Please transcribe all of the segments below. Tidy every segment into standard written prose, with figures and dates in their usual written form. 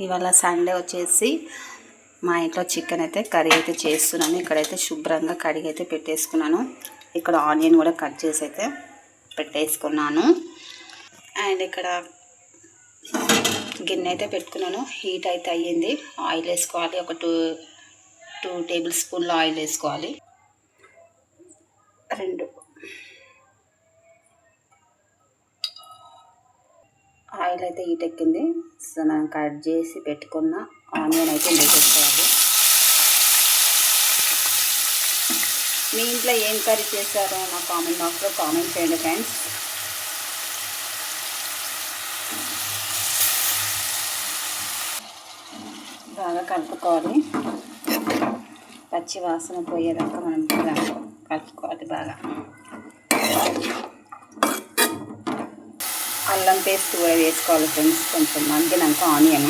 ఇవాళ సండే వచ్చేసి మా ఇంట్లో చికెన్ అయితే కర్రీ అయితే చేస్తున్నాను. ఇక్కడైతే శుభ్రంగా కడిగి అయితే పెట్టేసుకున్నాను. ఇక్కడ ఆనియన్ కూడా కట్ చేసి అయితే పెట్టేసుకున్నాను. అండ్ ఇక్కడ గిన్నె అయితే పెట్టుకున్నాను. హీట్ అయితే అయ్యింది. ఆయిల్ వేసుకోవాలి. ఒక టూ టేబుల్ స్పూన్ల ఆయిల్ వేసుకోవాలి. 2 ఆయిల్ అయితే హీట్ ఎక్కింది. సో మనం కట్ చేసి పెట్టుకున్న ఆనియన్ అయితే వేసేసుకోవాలి. మీ ఇంట్లో ఏం కర్రీ చేస్తారో నా కామెంట్ బాక్స్లో కామెంట్ చేయండి ఫ్రెండ్స్. బాగా కలుపుకోవాలి. పచ్చి వాసన పోయేదాకా మనం కలుపుకోవాలి బాగా. అల్లం పేస్ట్ కూడా వేసుకోవాలి ఫ్రెండ్స్. కొంచెం మగ్గినాక ఆనియన్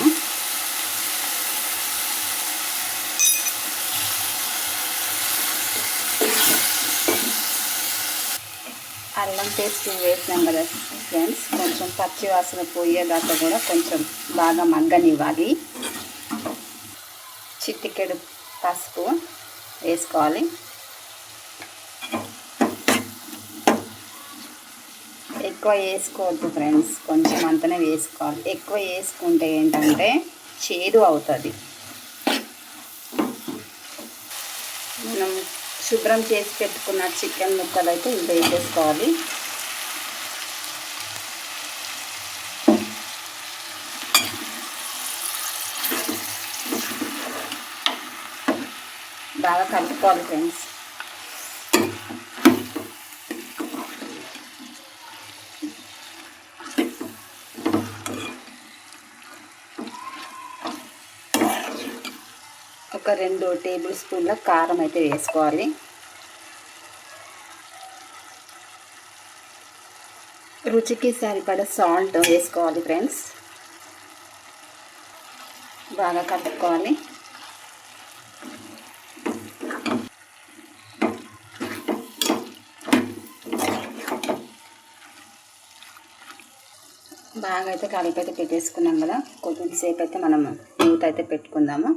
అల్లం పేస్ట్ వేసినాం కదా ఫ్రెండ్స్, కొంచెం పచ్చి వాసన పోయేదాకా కూడా కొంచెం బాగా మగ్గనివ్వాలి. చిటికెడు పసుపు వేసుకోవాలి. ఎక్కువ వేసుకోవద్దు ఫ్రెండ్స్, కొంచెం అంతనే వేసుకోవాలి. ఎక్కువ వేసుకుంటే ఏంటంటే చేదు అవుతుంది. మనం శుభ్రం చేసి పెట్టుకున్న చికెన్ ముక్కలు అయితే వేసేసుకోవాలి. బాగా కలుపుకోవాలి ఫ్రెండ్స్. ఒక 2 టేబుల్ స్పూన్ల కారం అయితే వేసుకోవాలి. రుచికి సరిపడా సాల్ట్ వేసుకోవాలి ఫ్రెండ్స్. బాగా కలుపుకోవాలి. బాగా అయితే కలిపి అయితే పెట్టేసుకున్నాం కదా. కొద్దిసేపు అయితే మనం మూత అయితే పెట్టుకుందాము.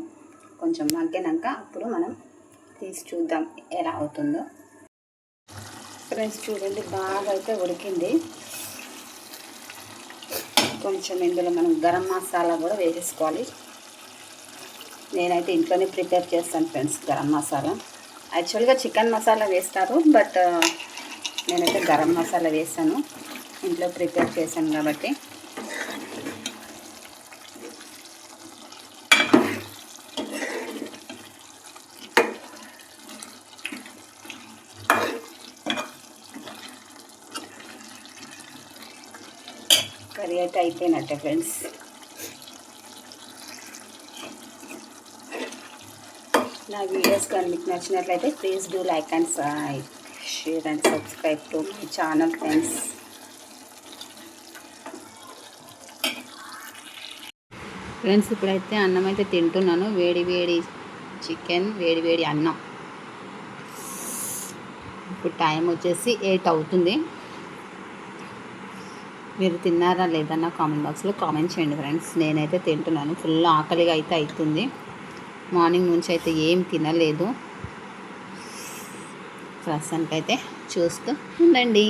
కొంచెం మగ్గినాక అప్పుడు మనం తీసి చూద్దాం ఎలా అవుతుందో. ఫ్రెండ్స్ చూడండి, బాగా అయితే ఉడికింది. కొంచెం ఇందులో మనం గరం మసాలా కూడా వేసేసుకోవాలి. నేనైతే ఇంట్లోనే ప్రిపేర్ చేస్తాను ఫ్రెండ్స్ గరం మసాలా. యాక్చువల్గా చికెన్ మసాలా వేస్తారు, బట్ నేనైతే గరం మసాలా వేస్తాను. ఇంట్లో ప్రిపేర్ చేశాను కాబట్టి. కర్రీ అయితే అయిపోయినట్టే ఫ్రెండ్స్. నా వీడియోస్ కానీ మీకు నచ్చినట్లయితే please do like and share and subscribe to my channel friends. Friends ఇప్పుడైతే అన్నం అయితే తింటున్నాను. వేడి వేడి చికెన్, వేడి వేడి అన్నం. ఇప్పుడు టైం వచ్చేసి 8 అవుతుంది. మీరు తిన్నారా లేదన్నా కామెంట్ బాక్స్లో కామెంట్ చేయండి ఫ్రెండ్స్. నేనైతే తింటున్నాను. ఫుల్ ఆకలిగా అయితే అవుతుంది. మార్నింగ్ నుంచి అయితే ఏం తినలేదు. ప్రస్తుతానికైతే చూస్తూ ఉండండి.